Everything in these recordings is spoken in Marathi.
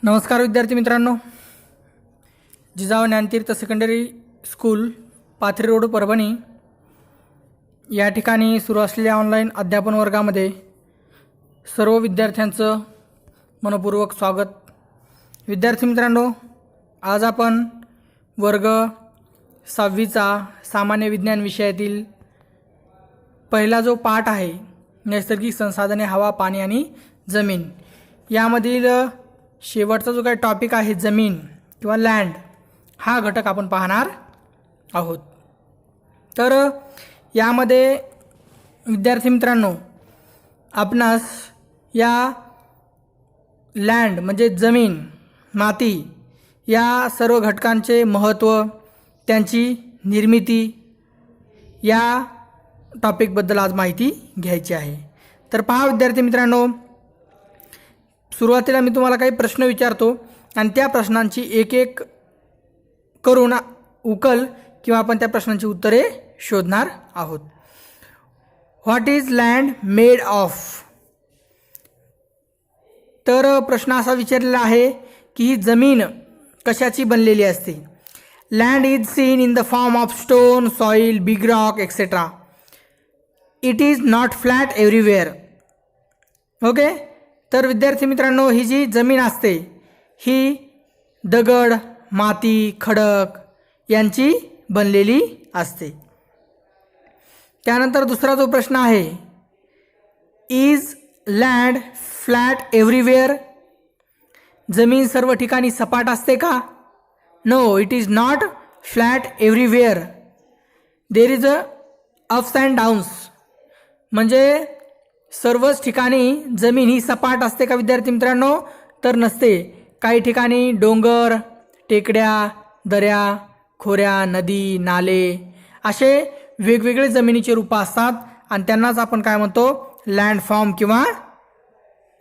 नमस्कार विद्यार्थी मित्रांनो, Jijau Dnyantirth secondary school Pathri road Parbhani या ठिकाणी सुरू असलेल्या ऑनलाईन अध्यापन वर्गामध्ये सर्व विद्यार्थ्यांचं मनपूर्वक स्वागत। विद्यार्थी मित्रांनो, आज आपण वर्ग 6वीचा सामान्य विज्ञान विषयातील पहिला जो पाठ आहे नैसर्गिक संसाधने हवा, पाणी आणि जमीन यामधील शेवटचा जो काही टॉपिक आहे जमीन किंवा लँड हा घटक आपण पाहणार आहोत। तर यामध्ये विद्यार्थी मित्रांनो, आपणास या लँड म्हणजे जमीन, माती या सर्व घटकांचे महत्त्व, त्यांची निर्मिती या टॉपिकबद्दल आज माहिती घ्यायची आहे। तर पहा विद्यार्थी मित्रांनो, सुरुवातीला मी तुम्हाला काही प्रश्न विचारतो आणि त्या प्रश्नांची एक एक करून उकल किंवा आपण त्या प्रश्नांची उत्तरे शोधणार आहोत। What is land made of? तर प्रश्न असा विचारलेला आहे की ही जमीन कशाची बनलेली असते। Land is seen in the form of stone, soil, big rock etcetera. It is not flat everywhere. Okay, तर विद्यार्थी मित्रांनो, ही जी जमीन असते ही दगड, माती, खडक यांची बनलेली असते। त्यानंतर दुसरा जो प्रश्न आहे, इज लँड फ्लॅट एव्हरीवेअर? जमीन सर्व ठिकाणी सपाट असते का? No, it is not flat everywhere. There is a ups and downs. म्हणजे सर्वच ठिकाणी जमीन ही सपाट असते का विद्यार्थी मित्रांनो? तर नसते. काही ठिकाणी डोंगर, टेकड्या, दऱ्या, खोऱ्या, नदी, नाले असे वेगवेगळे जमिनीचे रूप असतात आणि त्यांनाच आपण काय म्हणतो? लँडफॉर्म किंवा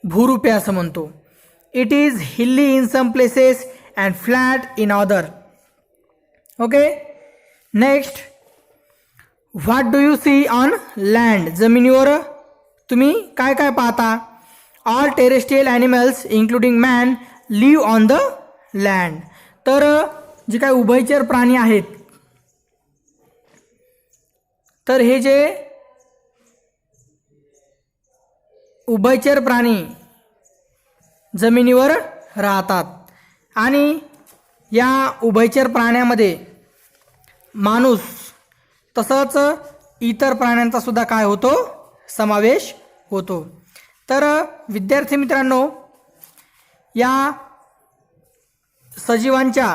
भूरूपे असं म्हणतो। It is hilly in some places and flat in other. Okay, next, what do you see on land? जमिनीवर तुम्ही काय काय पाहता? All terrestrial animals including man live on the land. तर जे काही उभयचर प्राणी आहेत, तर हे जे उभयचर प्राणी जमिनीवर राहतात आणि या उभयचर प्राण्यामध्ये माणूस तसंच इतर प्राण्यांचा सुद्धा काय होतो? समावेश होतो। तर विद्यार्थी मित्रांनो, या सजीवांच्या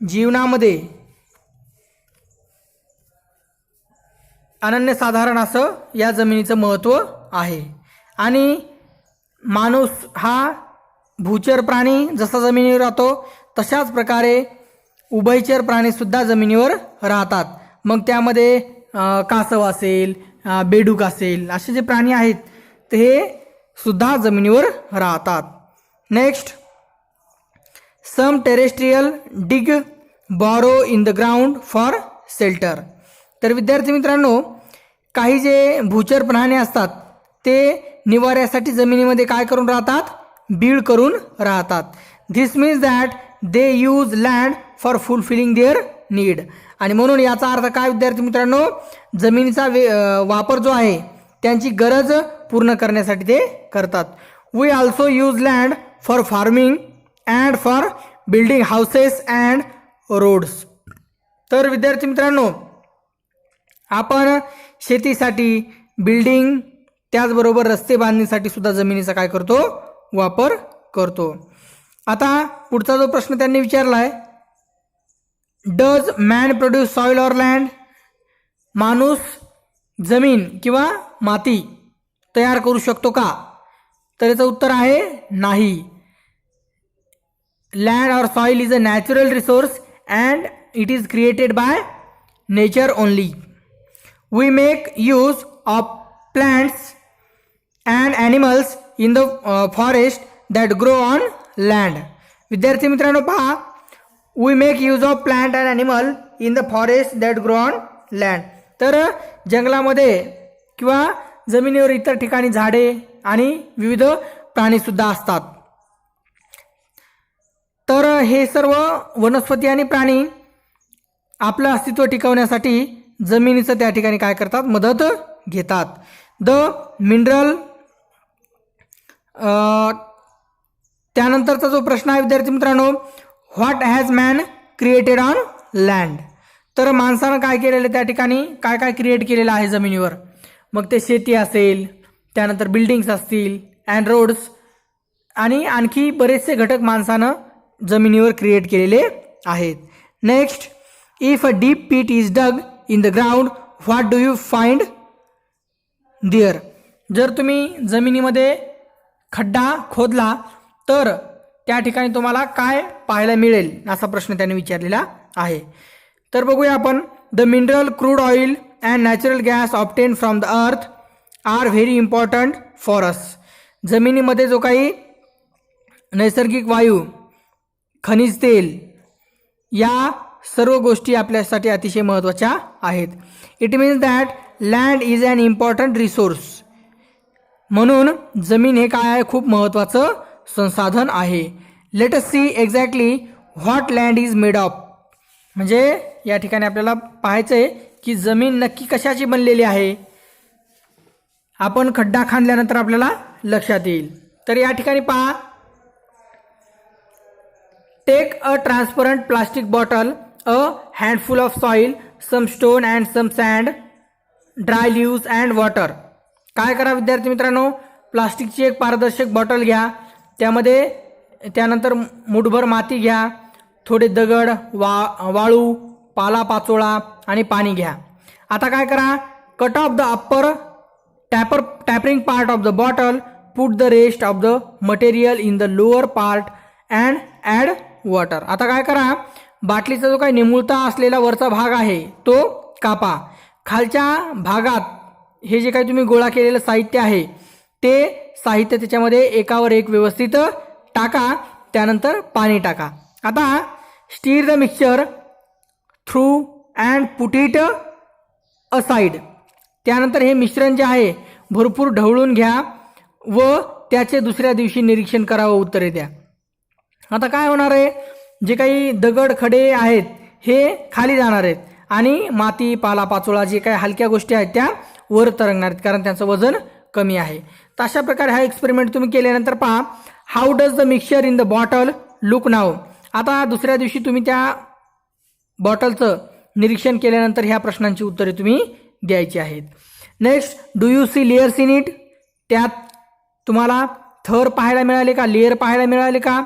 जीवनामध्ये अनन्यसाधारण असं या जमिनीचं महत्त्व आहे आणि माणूस हा भूचर प्राणी जसा जमिनीवर राहतो तशाच प्रकारे उभयचर प्राणीसुद्धा जमिनीवर राहतात। मग त्यामध्ये कासव असेल, बेडूक असेल, असे जे प्राणी आहेत ते हे सुद्धा जमिनीवर राहतात। Next, some terrestrial dig burrow in the ground for shelter. तर विद्यार्थी मित्रांनो, काही जे भूचर प्राणी असतात ते निवाऱ्यासाठी जमिनीमध्ये काय करून राहतात? बीड करून राहतात. This means that they use land for fulfilling their need. आणि म्हणून याचा अर्थ काय विद्यार्थी मित्रांनो? जमिनीचा वापर जो आहे त्यांची गरज पूर्ण करण्यासाठी ते करतात. We also use land for farming and for building houses and roads. तर विद्यार्थी मित्रांनो, आपण शेतीसाठी, बिल्डिंग, त्याचबरोबर रस्ते बांधणीसाठी सुद्धा जमिनीचा काय करतो? वापर करतो। आता पुढचा जो प्रश्न त्यांनी विचारला आहे, does man produce soil or land? माणूस जमीन किंवा माती तयार करू शकतो का? तर याचं उत्तर आहे नाही. Land or soil is a natural resource and it is created by nature only. We make use of plants and animals in the forest that grow on land. विद्यार्थी मित्रांनो पहा, we make use of plant and animal in the forest that grow on land. तर जंगलामध्ये किंवा जमिनीवर इतर ठिकाणी झाडे आणि विविध प्राणीसुद्धा असतात तर हे सर्व वनस्पती आणि प्राणी आपलं अस्तित्व टिकवण्यासाठी जमिनीचं त्या ठिकाणी काय करतात, मदत घेतात. द मिनरल, त्यानंतरचा जो प्रश्न आहे विद्यार्थी मित्रांनो, what has man created on land. तर माणसानं काय केलेलं त्या ठिकाणी, काय काय क्रिएट केलेलं आहे जमिनीवर. मग ते शेती असेल, त्यानंतर बिल्डिंग्स असतील, अँड रोड्स, आणि आणखी बरेचसे घटक माणसानं जमिनीवर क्रिएट केलेले आहेत. नेक्स्ट, इफ अ डीप पीट is Doug in the ground, what do you find their. जर तुम्ही जमिनीमध्ये खड्डा खोदला तर त्या ठिकाणी तुम्हाला काय पाहायला मिळेल, असा प्रश्न त्याने विचारलेला आहे. तर बघूया आपण. The mineral, crude oil and natural gas obtain from the earth are very important for us. जमिनीमध्ये जो काही नैसर्गिक वायू, खनिज तेल, या सर्व गोष्टी आपल्यासाठी अतिशय महत्त्वाच्या आहेत. It means that land is an important resource. म्हणून जमीन हे काय आहे, खूप महत्त्वाचं संसाधन आहे. Let us see exactly what land is made of. म्हणजे या ठिकाणी आपल्याला पाहायचं आहे की जमीन नक्की कशाची बनलेली आहे. आपण खड्डा खांदल्यानंतर आपल्याला लक्षात येईल. तर या ठिकाणी पहा, take a transparent plastic bottle, a handful of soil, some stone and some sand, dry leaves and water. काय करा विद्यार्थी मित्रांनो, प्लास्टिकची एक पारदर्शक बॉटल घ्या, त्यामध्ये त्यानंतर मुठभर माती घ्या, थोडे दगड, वाळू, पालापाचोळा आणि पाणी घ्या. आता काय करा, cut off the upper tapering part of the bottle, put the rest of the material in the lower part and add water. आता काय करा, बाटलीचा जो काही निमुळता असलेला वरचा भाग आहे तो कापा. खालच्या भागात हे जे काही तुम्ही गोळा केलेलं साहित्य आहे ते साहित्य त्याच्यामध्ये एकावर एक व्यवस्थित टाका, त्यानंतर पाणी टाका. आता stir the mixture through and put it aside. त्यानंतर हे मिश्रण जे आहे भरपूर ढवळून घ्या व त्याचे दुसऱ्या दिवशी निरीक्षण करावं, उत्तरे द्या. आता काय होणार आहे, जे काही दगड खडे आहेत हे खाली जाणार आहेत आणि माती, पालापाचोळा, जे काही हलक्या गोष्टी आहेत त्या वर तरंगणार आहेत, कारण त्यांचं वजन कमी आहे. तर अशा प्रकारे हा एक्सपेरिमेंट तुम्ही केल्यानंतर पहा, how does the mixture in the bottle look now. आता दुसऱ्या दिवशी तुम्ही त्या बॉटलचं निरीक्षण केल्यानंतर ह्या प्रश्नांची उत्तरे तुम्ही द्यायची आहेत. Next, do you see layers in it. त्यात तुम्हाला थर पाहायला मिळाले का, लेयर पाहायला मिळाले का.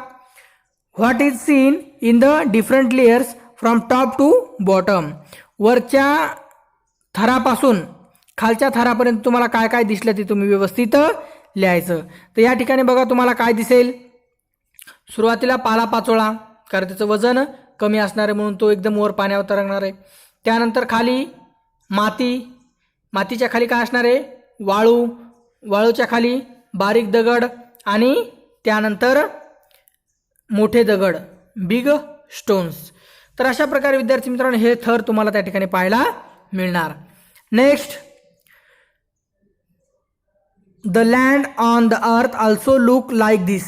What is seen in the different layers from top to bottom. वरच्या थरापासून खालच्या थरापर्यंत तुम्हाला काय काय दिसलं ते तुम्ही व्यवस्थित लिहायचं. तर या ठिकाणी बघा तुम्हाला काय दिसेल, सुरुवातीला पालापाचोळा, कारण त्याचं वजन कमी असणार आहे म्हणून तो एकदम वर पाण्यावर तरंगणार आहे. त्यानंतर खाली माती, मातीच्या खाली काय असणार आहे, वाळू, वाळूच्या खाली बारीक दगड आणि त्यानंतर मोठे दगड, बिग स्टोन्स. तर अशा प्रकारे विद्यार्थी मित्रांनो हे थर तुम्हाला त्या ठिकाणी पाहायला मिळणार. Next, the land on the earth also look like this.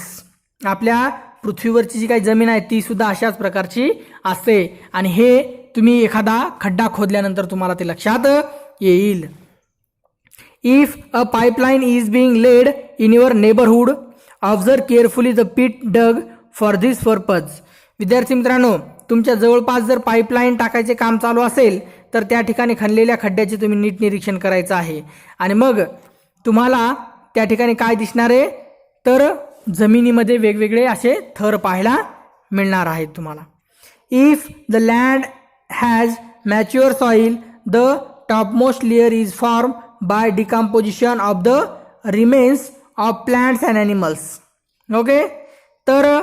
आपल्या पृथ्वीवरची जी काही जमीन आहे ती सुद्धा अशाच प्रकारची असते आणि हे तुम्ही एखादा खड्डा खोदल्यानंतर तुम्हाला ते लक्षात येईल. If a pipeline is being laid in your neighbourhood, observe carefully the pit dug for this purpose. विद्यार्थी मित्रांनो, तुमच्या जवळपास जर पाईपलाईन टाकायचे काम चालू असेल तर त्या ठिकाणी खणलेल्या खड्ड्याचे तुम्ही नीट निरीक्षण करायचं आहे. आणि मग तुम्हाला त्या ठिकाणी काय दिसणार आहे, तर जमिनीमध्ये वेगवेगळे असे थर पाहायला मिळणार आहेत तुम्हाला. If the land has mature soil, the topmost layer is form by decomposition of the remains of plants and animals. Okay, तर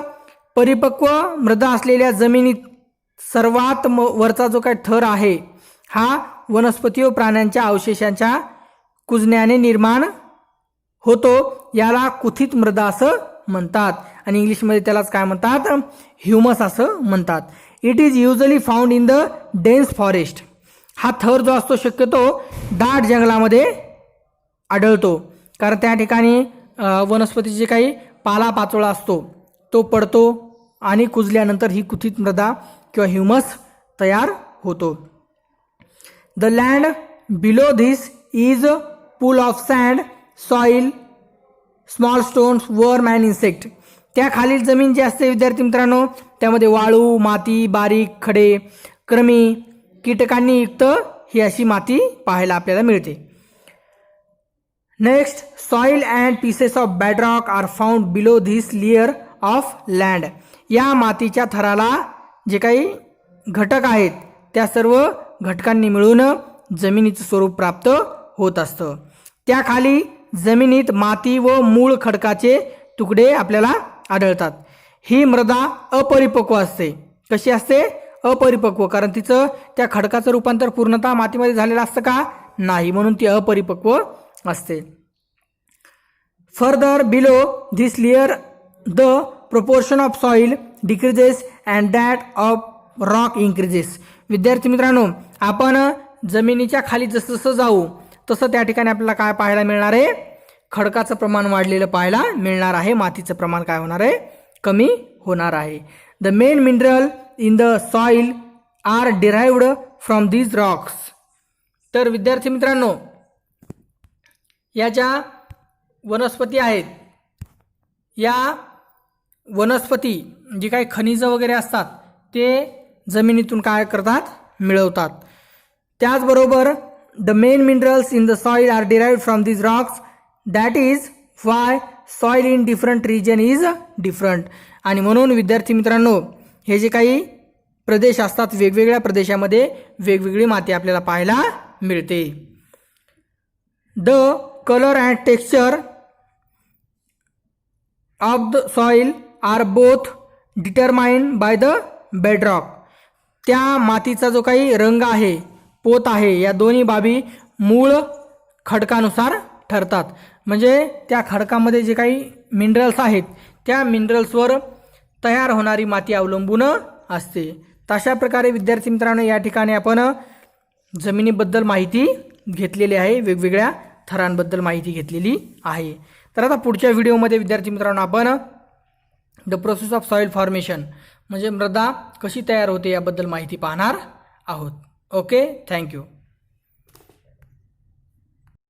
परिपक्व मृदा असलेल्या जमिनीत सर्वात वरचा जो काही थर आहे हा वनस्पती व प्राण्यांच्या अवशेषांच्या कुजण्याने निर्माण होतो. याला कुथित मृदा असं म्हणतात आणि इंग्लिशमध्ये त्यालाच काय म्हणतात, ह्युमस असं म्हणतात. It is usually found in the dense forest. हा थर जो असतो शक्यतो दाट जंगलामध्ये आढळतो, कारण त्या ठिकाणी वनस्पतीचे काही पालापाचोळा असतो तो पडतो आणि कुजल्यानंतर ही कुथित मृदा किंवा ह्युमस तयार होतो. The land below this is pool of sand, soil, small stones, worm and insect. त्या खालील जमीन जी असते विद्यार्थी मित्रांनो, त्यामध्ये वाळू, माती, बारीक खडे, कृमी, कीटकांनी युक्त ही अशी माती पाहायला आपल्याला मिळते. Next, soil and pieces of bedrock are found below this layer of land. या मातीच्या थराला जे काही घटक आहेत त्या सर्व घटकांनी मिळून जमिनीचं स्वरूप प्राप्त होत असतं. त्याखाली जमिनीत माती व मूळ खडकाचे तुकडे आपल्याला आढळतात. ही मृदा अपरिपक्व असते. कशी असते? अपरिपक्व. कारण तिचं त्या खडकाचं रूपांतर पूर्णतः मातीमध्ये झालेलं असतं का? नाही, म्हणून ती अपरिपक्व असते. Further below this layer the proportion of soil decreases and that of rock increases. विद्यार्थी मित्रांनो, आपण जमिनीच्या खाली जसं जसं जाऊ तसं त्या ठिकाणी आपल्याला काय पाहायला मिळणार आहे? खडकाचं प्रमाण वाढलेलं पाहायला मिळणार आहे. मातीचं प्रमाण काय होणार आहे? कमी होणार आहे. The main mineral in the soil are derived from these rocks. तर विद्यार्थी मित्रांनो, या ज्या वनस्पती आहेत, या वनस्पती जी काही खनिजं वगैरे असतात ते जमिनीतून काय करतात? मिळवतात. त्याचबरोबर the main minerals in the soil are derived from these rocks, that is why soil in different region is different. आणि म्हणून विद्यार्थी मित्रांनो, हे जे काही प्रदेश असतात वेगवेगळ्या प्रदेशामध्ये वेगवेगळी माती आपल्याला पाहायला मिळते. The colour and texture of the soil are both determined by the bedrock. त्या मातीचा जो काही रंग आहे, पोत आहे, या दोन्ही बाबी मूळ खडकानुसार ठरतात. म्हणजे त्या खडकामध्ये जे काही मिनरल्स आहेत त्या मिनरल्सवर तयार होणारी माती अवलंबून असते. तशा प्रकारे विद्यार्थी मित्रांनो, या ठिकाणी आपण जमिनीबद्दल माहिती घेतलेली आहे, वेगवेगळ्या थरांबद्दल माहिती घेतलेली आहे. तर आता पुढच्या व्हिडिओमध्ये विद्यार्थी मित्रांनो आपण the process of soil formation म्हणजे मृदा कशी तयार होते याबद्दल माहिती पाहणार आहोत. Okay, thank you.